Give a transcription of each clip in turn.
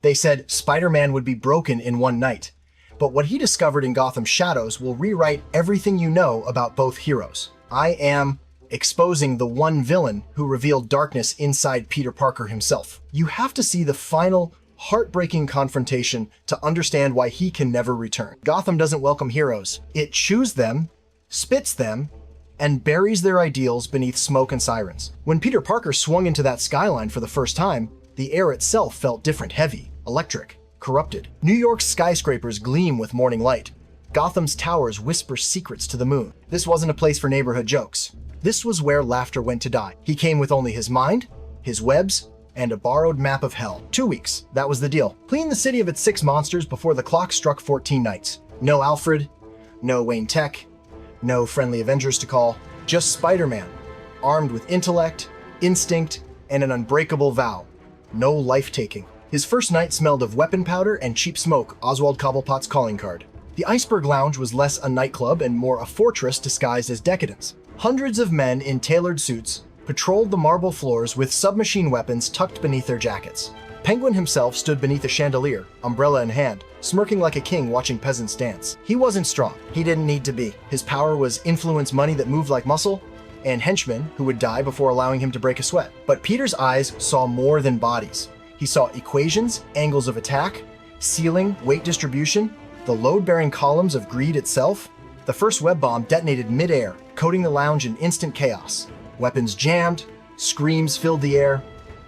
They said Spider-Man would be broken in one night. But what he discovered in Gotham's shadows will rewrite everything you know about both heroes. I am exposing the one villain who revealed darkness inside Peter Parker himself. You have to see the final, heartbreaking confrontation to understand why he can never return. Gotham doesn't welcome heroes. It chews them, spits them, and buries their ideals beneath smoke and sirens. When Peter Parker swung into that skyline for the first time, the air itself felt different, heavy, electric, corrupted. New York's skyscrapers gleam with morning light. Gotham's towers whisper secrets to the moon. This wasn't a place for neighborhood jokes. This was where laughter went to die. He came with only his mind, his webs, and a borrowed map of hell. 2 weeks, that was the deal. Clean the city of its 6 monsters before the clock struck 14 nights. No Alfred, no Wayne Tech, no friendly Avengers to call, just Spider-Man, armed with intellect, instinct, and an unbreakable vow. No life-taking. His first night smelled of weapon powder and cheap smoke, Oswald Cobblepot's calling card. The Iceberg Lounge was less a nightclub and more a fortress disguised as decadence. Hundreds of men in tailored suits patrolled the marble floors with submachine weapons tucked beneath their jackets. Penguin himself stood beneath a chandelier, umbrella in hand, smirking like a king watching peasants dance. He wasn't strong. He didn't need to be. His power was influence money that moved like muscle, and henchmen who would die before allowing him to break a sweat. But Peter's eyes saw more than bodies. He saw equations, angles of attack, ceiling, weight distribution, the load-bearing columns of greed itself. The first web bomb detonated mid-air, coating the lounge in instant chaos. Weapons jammed, screams filled the air,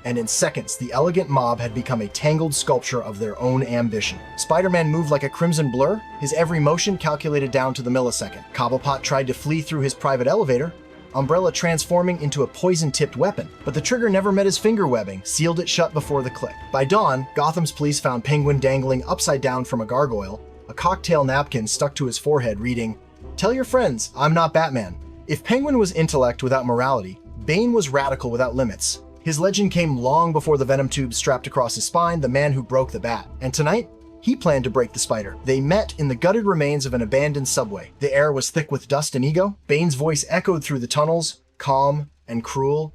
and in seconds, the elegant mob had become a tangled sculpture of their own ambition. Spider-Man moved like a crimson blur, his every motion calculated down to the millisecond. Cobblepot tried to flee through his private elevator, Umbrella transforming into a poison-tipped weapon, but the trigger never met his finger webbing, sealed it shut before the click. By dawn, Gotham's police found Penguin dangling upside down from a gargoyle, a cocktail napkin stuck to his forehead reading, "Tell your friends, I'm not Batman." If Penguin was intellect without morality, Bane was radical without limits. His legend came long before the venom tube strapped across his spine, the man who broke the bat. And tonight, he planned to break the spider. They met in the gutted remains of an abandoned subway. The air was thick with dust and ego. Bane's voice echoed through the tunnels, calm and cruel.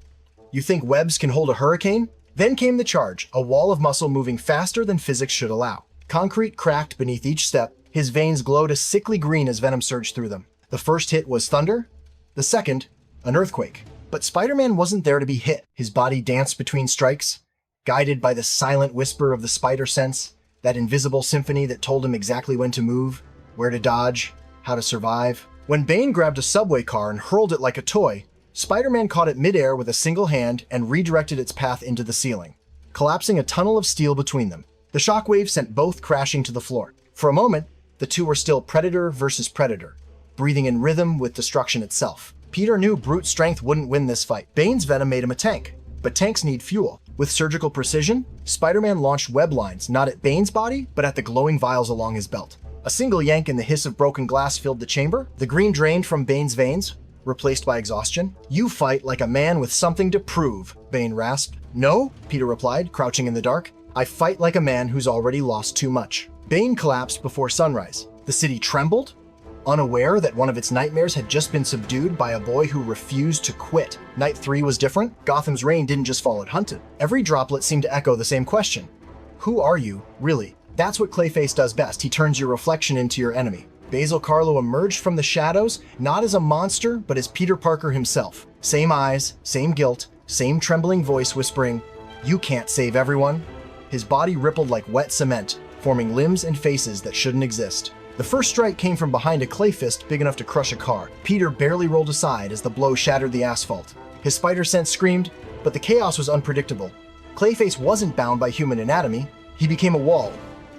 "You think webs can hold a hurricane?" Then came the charge, a wall of muscle moving faster than physics should allow. Concrete cracked beneath each step. His veins glowed a sickly green as venom surged through them. The first hit was thunder. The second, an earthquake. But Spider-Man wasn't there to be hit. His body danced between strikes, guided by the silent whisper of the spider sense, that invisible symphony that told him exactly when to move, where to dodge, how to survive. When Bane grabbed a subway car and hurled it like a toy, Spider-Man caught it midair with a single hand and redirected its path into the ceiling, collapsing a tunnel of steel between them. The shockwave sent both crashing to the floor. For a moment, the two were still predator versus predator, breathing in rhythm with destruction itself. Peter knew brute strength wouldn't win this fight. Bane's venom made him a tank, but tanks need fuel. With surgical precision, Spider-Man launched web lines not at Bane's body, but at the glowing vials along his belt. A single yank and the hiss of broken glass filled the chamber. The green drained from Bane's veins, replaced by exhaustion. "You fight like a man with something to prove," Bane rasped. "No," Peter replied, crouching in the dark. "I fight like a man who's already lost too much." Bane collapsed before sunrise. The city trembled, unaware that one of its nightmares had just been subdued by a boy who refused to quit. Night 3 was different. Gotham's rain didn't just fall, it hunted. Every droplet seemed to echo the same question. Who are you, really? That's what Clayface does best. He turns your reflection into your enemy. Basil Karlo emerged from the shadows, not as a monster, but as Peter Parker himself. Same eyes, same guilt, same trembling voice whispering, "You can't save everyone." His body rippled like wet cement, forming limbs and faces that shouldn't exist. The first strike came from behind a clay fist big enough to crush a car. Peter barely rolled aside as the blow shattered the asphalt. His spider sense screamed, but the chaos was unpredictable. Clayface wasn't bound by human anatomy. He became a wall,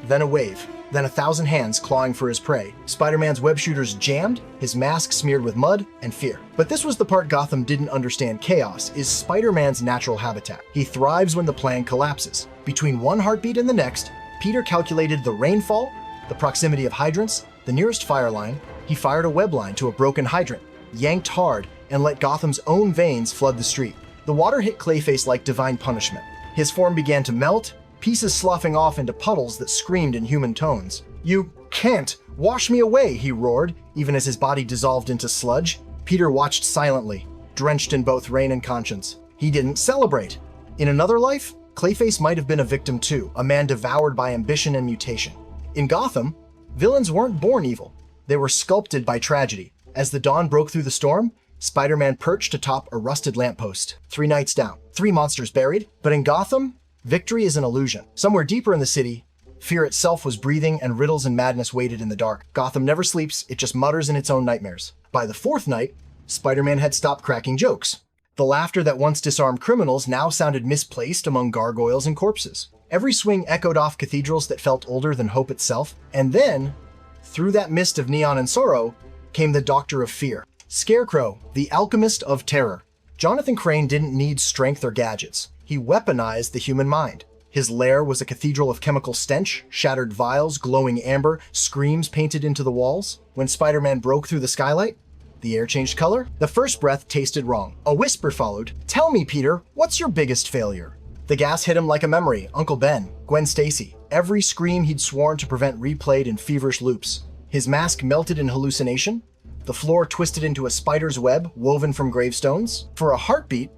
then a wave, then 1,000 hands clawing for his prey. Spider-Man's web shooters jammed, his mask smeared with mud and fear. But this was the part Gotham didn't understand. Chaos is Spider-Man's natural habitat. He thrives when the plan collapses. Between one heartbeat and the next, Peter calculated the rainfall, the proximity of hydrants, the nearest fire line. He fired a web line to a broken hydrant, yanked hard, and let Gotham's own veins flood the street. The water hit Clayface like divine punishment. His form began to melt, pieces sloughing off into puddles that screamed in human tones. "You can't wash me away," he roared, even as his body dissolved into sludge. Peter watched silently, drenched in both rain and conscience. He didn't celebrate. In another life, Clayface might have been a victim too, a man devoured by ambition and mutation. In Gotham, villains weren't born evil. They were sculpted by tragedy. As the dawn broke through the storm, Spider-Man perched atop a rusted lamppost. 3 nights down, 3 monsters buried. But in Gotham, victory is an illusion. Somewhere deeper in the city, fear itself was breathing and riddles and madness waited in the dark. Gotham never sleeps, it just mutters in its own nightmares. By the 4th night, Spider-Man had stopped cracking jokes. The laughter that once disarmed criminals now sounded misplaced among gargoyles and corpses. Every swing echoed off cathedrals that felt older than hope itself. And then, through that mist of neon and sorrow, came the Doctor of Fear. Scarecrow, the alchemist of terror. Jonathan Crane didn't need strength or gadgets. He weaponized the human mind. His lair was a cathedral of chemical stench, shattered vials, glowing amber, screams painted into the walls. When Spider-Man broke through the skylight, the air changed color. The first breath tasted wrong. A whisper followed. "Tell me, Peter, what's your biggest failure?" The gas hit him like a memory. Uncle Ben, Gwen Stacy. Every scream he'd sworn to prevent replayed in feverish loops. His mask melted in hallucination. The floor twisted into a spider's web woven from gravestones. For a heartbeat,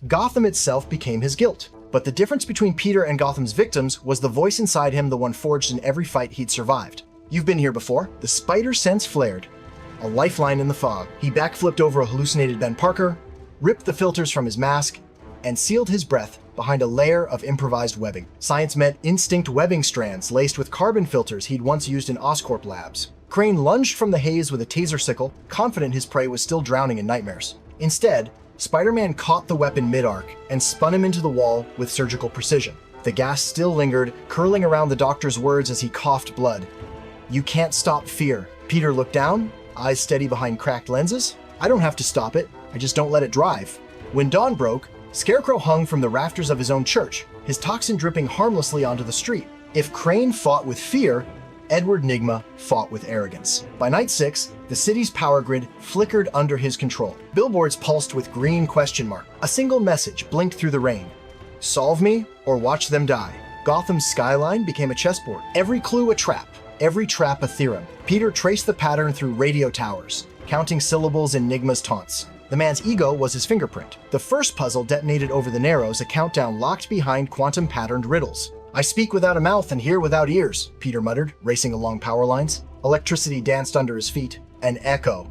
Gotham itself became his guilt. But the difference between Peter and Gotham's victims was the voice inside him, the one forged in every fight he'd survived. You've been here before. The spider sense flared. A lifeline in the fog. He backflipped over a hallucinated Ben Parker, ripped the filters from his mask, and sealed his breath behind a layer of improvised webbing. Science meant instinct webbing strands laced with carbon filters he'd once used in Oscorp labs. Crane lunged from the haze with a taser sickle, confident his prey was still drowning in nightmares. Instead, Spider-Man caught the weapon mid-arc and spun him into the wall with surgical precision. The gas still lingered, curling around the doctor's words as he coughed blood. "You can't stop fear." Peter looked down, eyes steady behind cracked lenses. "I don't have to stop it, I just don't let it drive." When dawn broke, Scarecrow hung from the rafters of his own church, his toxin dripping harmlessly onto the street. If Crane fought with fear, Edward Nygma fought with arrogance. By night 6, the city's power grid flickered under his control. Billboards pulsed with green question mark. A single message blinked through the rain. Solve me or watch them die. Gotham's skyline became a chessboard. Every clue a trap, every trap a theorem. Peter traced the pattern through radio towers, counting syllables in Nygma's taunts. The man's ego was his fingerprint. The first puzzle detonated over the Narrows, a countdown locked behind quantum-patterned riddles. "I speak without a mouth and hear without ears," Peter muttered, racing along power lines. Electricity danced under his feet. An echo.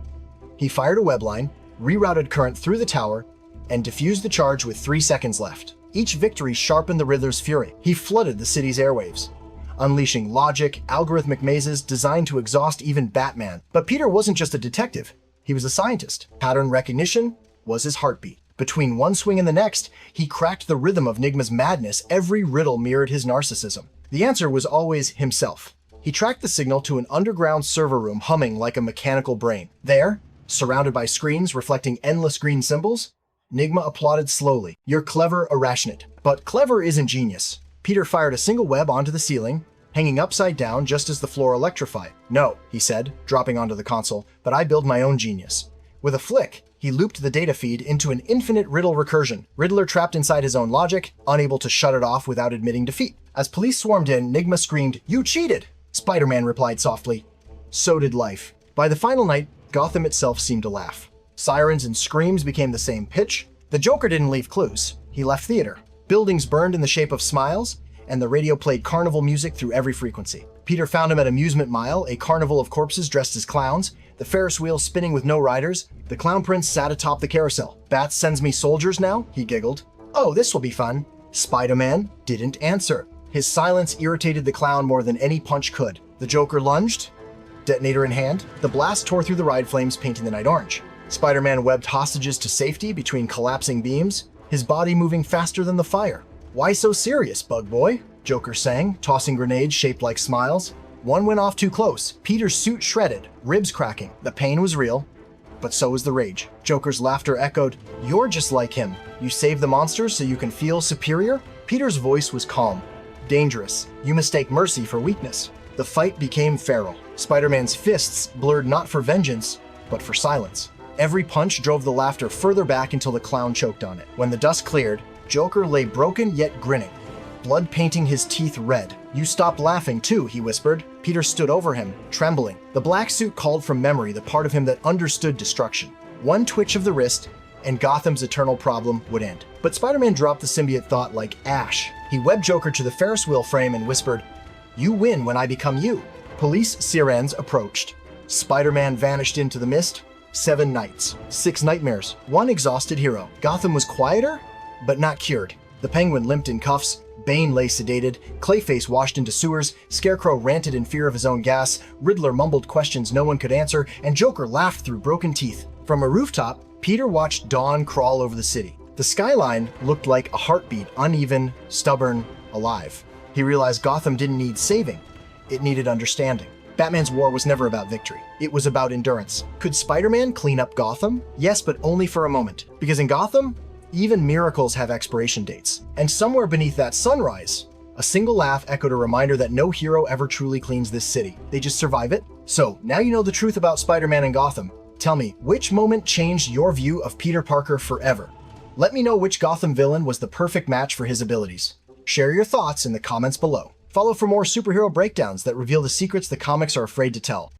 He fired a web line, rerouted current through the tower, and diffused the charge with 3 seconds left. Each victory sharpened the Riddler's fury. He flooded the city's airwaves, unleashing logic, algorithmic mazes designed to exhaust even Batman. But Peter wasn't just a detective. He was a scientist. Pattern recognition was his heartbeat. Between one swing and the next, he cracked the rhythm of Nygma's madness. Every riddle mirrored his narcissism. The answer was always himself. He tracked the signal to an underground server room humming like a mechanical brain. There, surrounded by screens reflecting endless green symbols, Nygma applauded slowly. "You're clever, Arachnid. But clever isn't genius." Peter fired a single web onto the ceiling, hanging upside down just as the floor electrified. "No," he said, dropping onto the console, "but I build my own genius." With a flick, he looped the data feed into an infinite riddle recursion. Riddler trapped inside his own logic, unable to shut it off without admitting defeat. As police swarmed in, Nygma screamed, "You cheated!" Spider-Man replied softly, "So did life." By the final night, Gotham itself seemed to laugh. Sirens and screams became the same pitch. The Joker didn't leave clues. He left theater. Buildings burned in the shape of smiles, and the radio played carnival music through every frequency. Peter found him at Amusement Mile, a carnival of corpses dressed as clowns, the Ferris wheel spinning with no riders. The Clown Prince sat atop the carousel. "Bats sends me soldiers now?" he giggled. "Oh, this will be fun." Spider-Man didn't answer. His silence irritated the clown more than any punch could. The Joker lunged, detonator in hand. The blast tore through the ride flames, painting the night orange. Spider-Man webbed hostages to safety between collapsing beams, his body moving faster than the fire. "Why so serious, Bug Boy?" Joker sang, tossing grenades shaped like smiles. One went off too close. Peter's suit shredded, ribs cracking. The pain was real, but so was the rage. Joker's laughter echoed, "You're just like him. You save the monsters so you can feel superior?" Peter's voice was calm. "Dangerous. You mistake mercy for weakness." The fight became feral. Spider-Man's fists blurred not for vengeance, but for silence. Every punch drove the laughter further back until the clown choked on it. When the dust cleared, Joker lay broken yet grinning, blood painting his teeth red. "You stopped laughing too," he whispered. Peter stood over him, trembling. The black suit called from memory the part of him that understood destruction. One twitch of the wrist, and Gotham's eternal problem would end. But Spider-Man dropped the symbiote thought like ash. He webbed Joker to the Ferris wheel frame and whispered, "You win when I become you." Police sirens approached. Spider-Man vanished into the mist. 7 nights, 6 nightmares, 1 exhausted hero. Gotham was quieter, but not cured. The Penguin limped in cuffs, Bane lay sedated, Clayface washed into sewers, Scarecrow ranted in fear of his own gas, Riddler mumbled questions no one could answer, and Joker laughed through broken teeth. From a rooftop, Peter watched dawn crawl over the city. The skyline looked like a heartbeat, uneven, stubborn, alive. He realized Gotham didn't need saving, it needed understanding. Batman's war was never about victory. It was about endurance. Could Spider-Man clean up Gotham? Yes, but only for a moment. Because in Gotham, even miracles have expiration dates. And somewhere beneath that sunrise, a single laugh echoed a reminder that no hero ever truly cleans this city. They just survive it. So, now you know the truth about Spider-Man and Gotham. Tell me, which moment changed your view of Peter Parker forever? Let me know which Gotham villain was the perfect match for his abilities. Share your thoughts in the comments below. Follow for more superhero breakdowns that reveal the secrets the comics are afraid to tell.